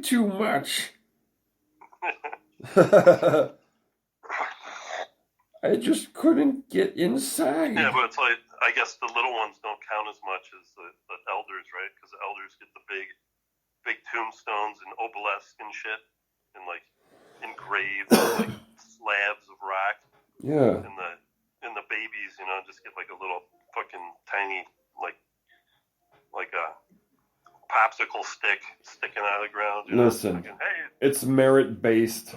too much. I just couldn't get inside. Yeah, but it's like, I guess the little ones don't count as much as the elders, right? Because the elders get the big tombstones and obelisks and shit, and like engraved like slabs of rock. Yeah. And the babies, just get like a little fucking tiny like a popsicle stick sticking out of the ground. Listen, fucking, hey. It's merit based.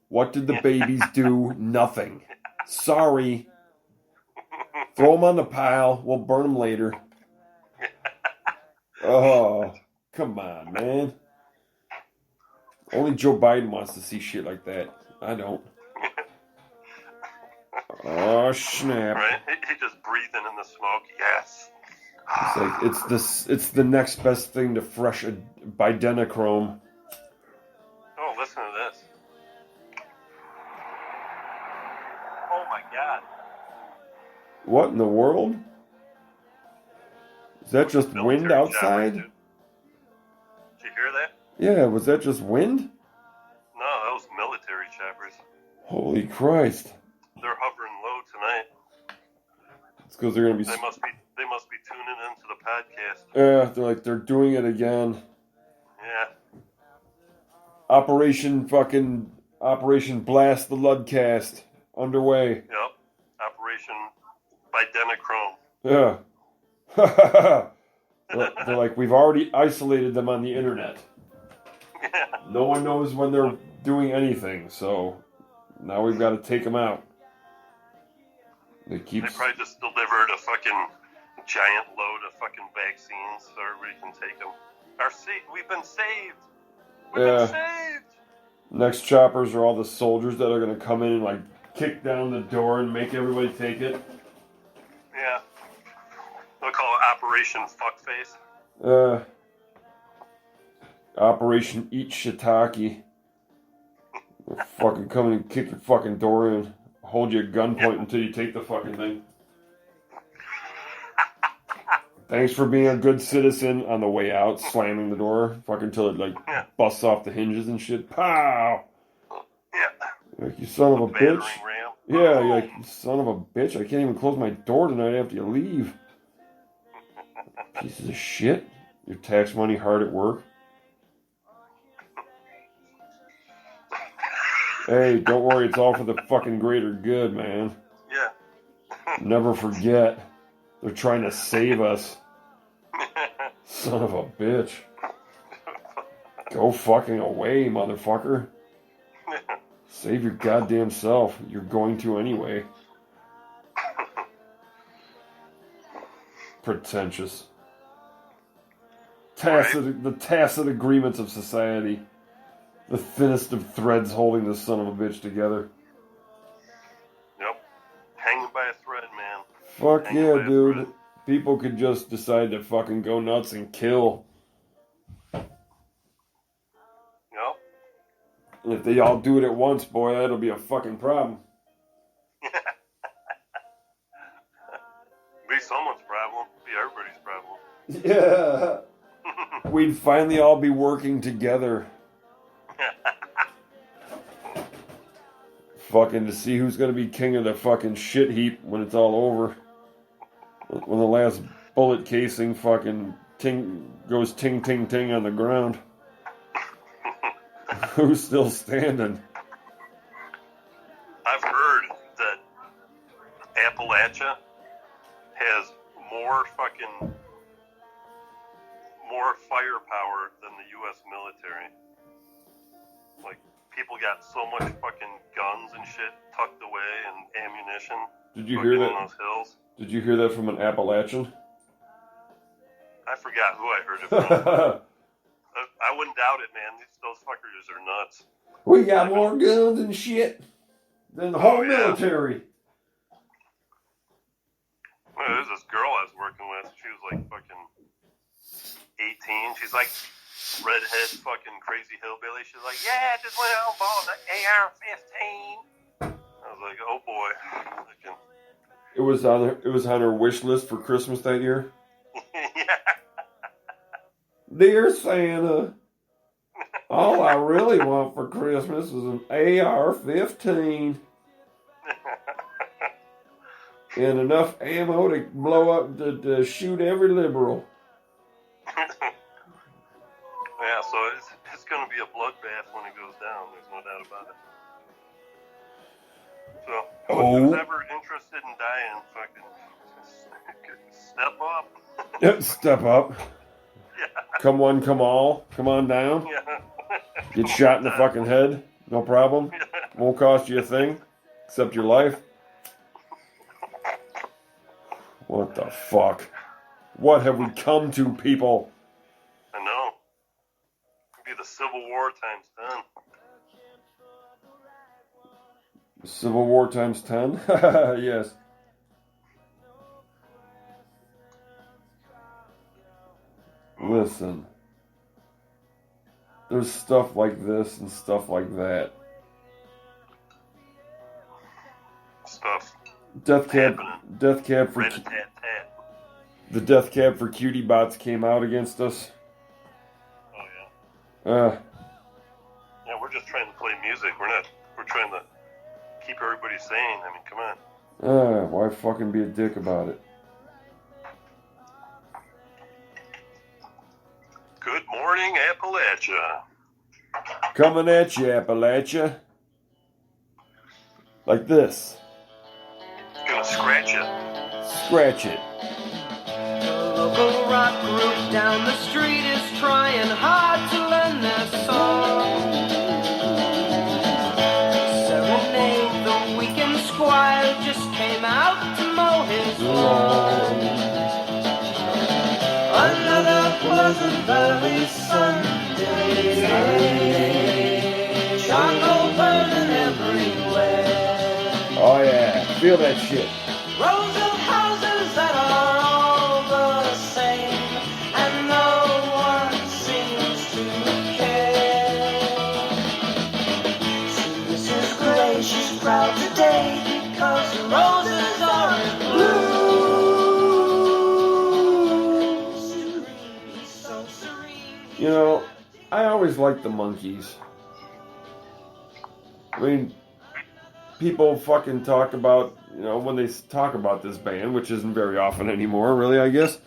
What did the babies do? Nothing. Sorry. Throw them on the pile. We'll burn them later. Oh, come on, man. Only Joe Biden wants to see shit like that. I don't. Oh, snap. Right? He just breathing in the smoke. Yes. It's like it's the next best thing to fresh Bidenochrome. Oh, listen to this. Oh my God. What in the world? Is that just wind outside? Did you hear that? Yeah, was that just wind? No, that was military choppers. Holy Christ. They're hovering low tonight. It's because they're gonna be. They must be tuning into the podcast. Yeah, they're doing it again. Yeah. Operation Blast the Ludcast underway. Yep. Operation Bidenochrome. Yeah. They're like, we've already isolated them on the internet. Yeah. No one knows when they're doing anything, so now we've got to take them out. They probably just delivered a fucking giant load of fucking vaccines so everybody can take them. We've been saved. We've been saved. Next choppers are all the soldiers that are going to come in and like kick down the door and make everybody take it. Yeah. They'll call it Operation Fuckface. Operation Eat Shiitake. They'll fucking come in and kick your fucking door in. Hold you at gunpoint until you take the fucking thing. Thanks for being a good citizen on the way out, slamming the door, fucking until it busts off the hinges and shit. Pow! Yeah. You're like, you son of a bitch. Ram. Yeah, you're like, you son of a bitch. I can't even close my door tonight after you leave. Pieces of shit. Your tax money hard at work. Hey, don't worry, it's all for the fucking greater good, man. Yeah. Never forget. They're trying to save us. Son of a bitch. Go fucking away, motherfucker. Save your goddamn self. You're going to anyway. Pretentious. The tacit agreements of society. The thinnest of threads holding this son of a bitch together. Yep. Hanging by a thread, man. Fuck yeah, dude. People could just decide to fucking go nuts and kill. Yep. And if they all do it at once, boy, that'll be a fucking problem. Be someone's problem. Be everybody's problem. Yeah. We'd finally all be working together. Fucking to see who's gonna be king of the fucking shit heap when it's all over. When the last bullet casing fucking goes ting ting ting on the ground. Who's still standing? I've heard that Appalachia has more firepower than the U.S. military. Like, people got so much fucking guns and shit tucked away and ammunition. Did you hear that? On those hills. Did you hear that from an Appalachian? I forgot who I heard it from. I wouldn't doubt it, man. Those fuckers are nuts. We got more guns and shit than the whole military. Well, there's this girl I was working with. She was like fucking 18. She's like redhead fucking crazy hillbilly. She's like, yeah, I just went out and bought an AR-15. I was like, oh boy. It was on her wish list for Christmas that year. Yeah. Dear Santa, All I really want for Christmas is an AR-15 and enough ammo to blow up, to shoot every liberal. Yeah, so it's going to be a bloodbath when it goes down. There's no doubt about it. So, who's ever interested in dying, fucking step up. Step up. Yeah. Come one, come all. Come on down. Yeah. Get shot in the fucking head. No problem. Yeah. Won't cost you a thing. Except your life. What the fuck? What have we come to, people? I know. It'd be the Civil War times 10. Civil War times 10? Yes. Listen. There's stuff like this and stuff like that. Stuff. Death cab for Rat-a-tat-tat. the death cab for cutie bots came out against us. Oh yeah. Yeah, we're just trying to play music. We're trying to keep everybody sane. I mean, come on. why fucking be a dick about it? Good morning, Appalachia. Coming at you, Appalachia. Like this. Gonna scratch it. Scratch it. The local rock group down the street is trying hard to learn their song. Serenade the weekend squire just came out to mow his lawn. Another Pleasant Valley Sunday. Charcoal burning everywhere. Oh yeah, feel that shit. Rows of houses that are all the same, and no one seems to care. So Mrs. Gray, she's proud today because the roses are in bloom. Serene, so serene. You know, I always liked the Monkees. I mean, people fucking talk about, when they talk about this band, which isn't very often anymore, really, I guess.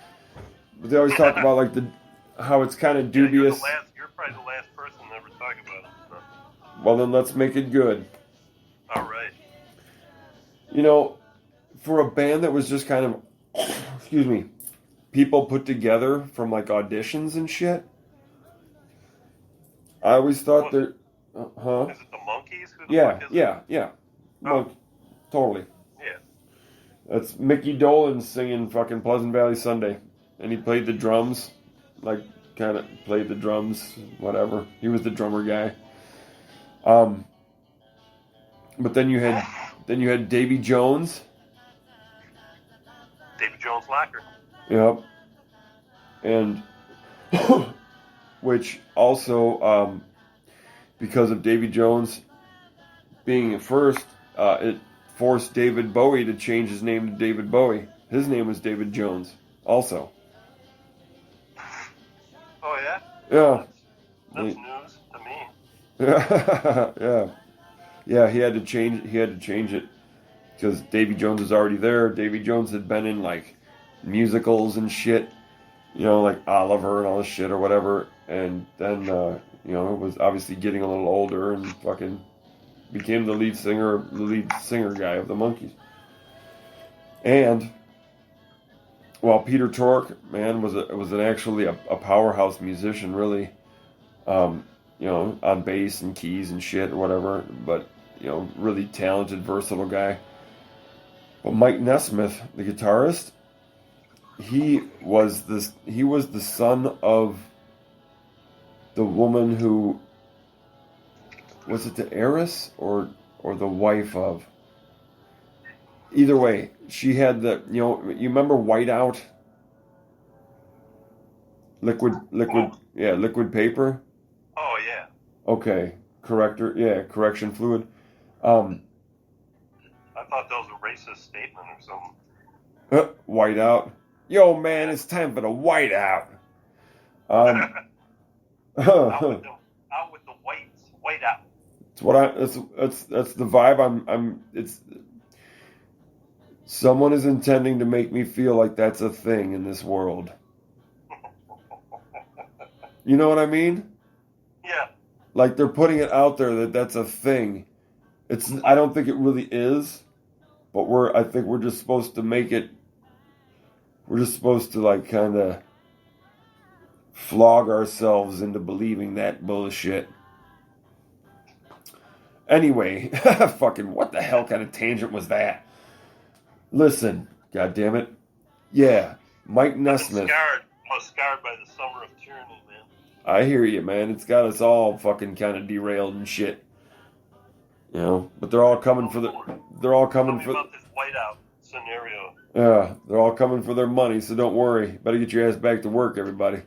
But they always talk about, like, how it's kind of dubious. Yeah, you're probably the last person to ever talk about it. So. Well, then let's make it good. All right. For a band that was just kind of, excuse me, people put together from, like, auditions and shit, I always thought that, huh? Is it the Monkees? Who the fuck is it? Yeah. Oh. Totally. Yeah. That's Mickey Dolenz singing fucking Pleasant Valley Sunday. And he played the drums. Like, kind of played the drums, whatever. He was the drummer guy. But then you had Davy Jones. Davy Jones Locker. Yep. And which also, because of Davy Jones being at first, it forced David Bowie to change his name to David Bowie. His name was David Jones, also. Oh yeah. Yeah. That's news to me. Yeah. He had to change it because Davy Jones was already there. Davy Jones had been in like musicals and shit, like Oliver and all this shit or whatever. And then was obviously getting a little older and fucking became the lead singer guy of the Monkees. And Peter Tork, man, was actually a powerhouse musician, really. On bass and keys and shit or whatever, but really talented, versatile guy. But Mike Nesmith, the guitarist, he was the son of the woman who was it the heiress or the wife of? Either way, she had you remember Whiteout? Liquid paper. Oh yeah. Okay, correction fluid. I thought that was a racist statement or something. Whiteout. Yo, man, it's time for the whiteout. Out with out. It's what that's the vibe it's someone is intending to make me feel like that's a thing in this world. You know what I mean? Yeah. Like they're putting it out there that that's a thing. I don't think it really is, but I think we're just supposed to make it. We're just supposed to like kind of flog ourselves into believing that bullshit. Anyway, fucking what the hell kind of tangent was that? Listen, goddammit. Yeah, Mike Nesmith. I was scarred by the summer of tyranny, man. I hear you, man. It's got us all fucking kind of derailed and shit. You know, but they're all coming for Tell me about this whiteout scenario. Yeah, they're all coming for their money, so don't worry. Better get your ass back to work, everybody.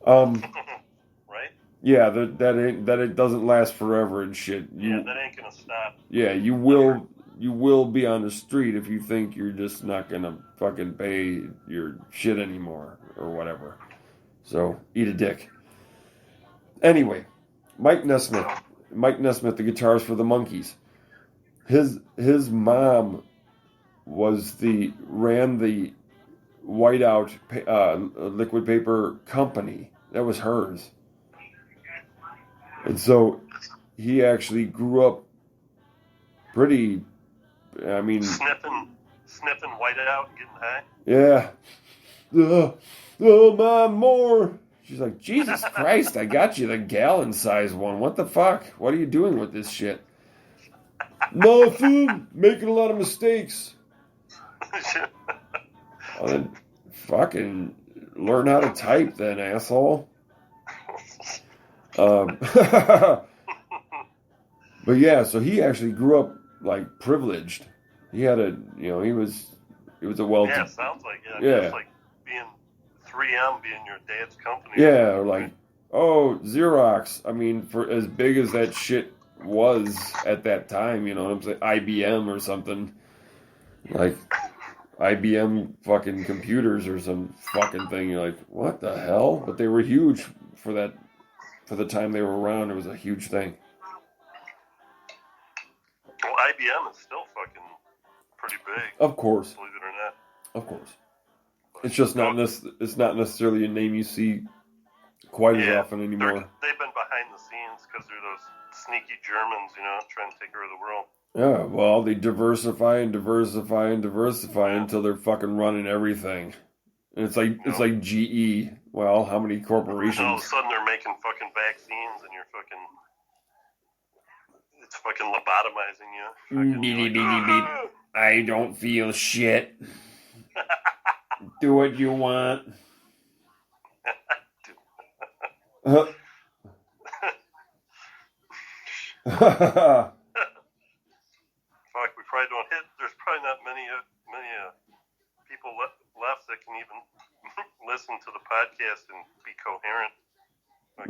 Right? Yeah, that it doesn't last forever and shit. Yeah, that ain't gonna stop. Yeah, you will be on the street if you think you're just not gonna fucking pay your shit anymore or whatever. So eat a dick. Anyway, Mike Nesmith, the guitarist for the Monkees. His mom ran the Whiteout liquid paper company. That was hers. And so he actually grew up pretty, I mean... Sniffing whiteout and getting high? Yeah. Oh, Mom, more. She's like, Jesus Christ, I got you the gallon-sized one. What the fuck? What are you doing with this shit? Nothing. Making a lot of mistakes. Well, then fucking learn how to type then, asshole. But yeah, so he actually grew up like privileged. He had he was a wealthy. Yeah, sounds like it. Yeah. It's like being 3M being your dad's company. Yeah, or like, oh, Xerox. I mean, for as big as that shit was at that time, you know what I'm saying? IBM or something. Like IBM fucking computers or some fucking thing. You're like, what the hell? But they were huge for the time they were around. It was a huge thing. Well, IBM is still fucking pretty big. Of course. Believe it or not. Of course. It's just not it's not necessarily a name you see quite as often anymore. They've been behind the scenes because they're those sneaky Germans, trying to take over the world. Yeah, well, they diversify until they're fucking running everything. And it's like GE. Well, how many corporations? And all of a sudden they're making fucking vaccines and it's fucking lobotomizing you. Beep, beep, beep. I don't feel shit. Do what you want. Fuck, we probably don't hit. There's probably not many people left that can even listen to the podcast and be coherent, and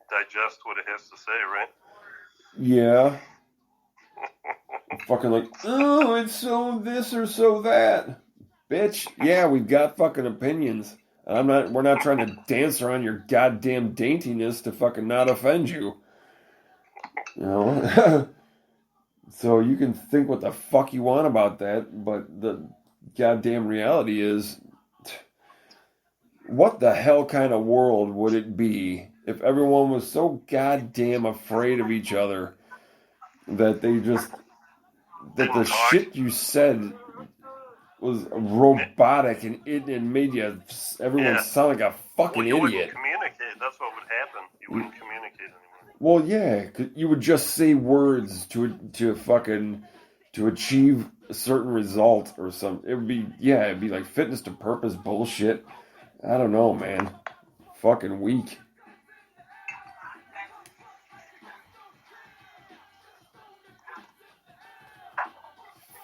digest what it has to say, right? Yeah. Fucking like, oh, it's so this or so that. Bitch, yeah, we've got fucking opinions. We're not trying to dance around your goddamn daintiness to fucking not offend you. You know? So you can think what the fuck you want about that, but the goddamn reality is, what the hell kind of world would it be if everyone was so goddamn afraid of each other that the shit you said was robotic and made everyone sound like a fucking you idiot. Wouldn't communicate. That's what would happen. You wouldn't communicate anymore. Well, yeah, 'cause you would just say words to achieve a certain result or something. It'd be like fitness to purpose bullshit. I don't know, man. Fucking weak.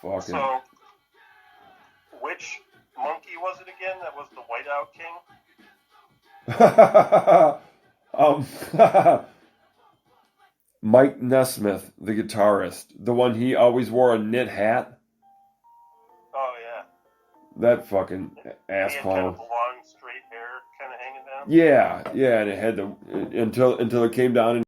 Fucking. So, which monkey was it again that was the Whiteout King? Mike Nesmith, the guitarist. The one he always wore a knit hat. Oh, yeah. That fucking ass He had clown. kind of long, straight hair kind of hanging down? Yeah, and it had until it came down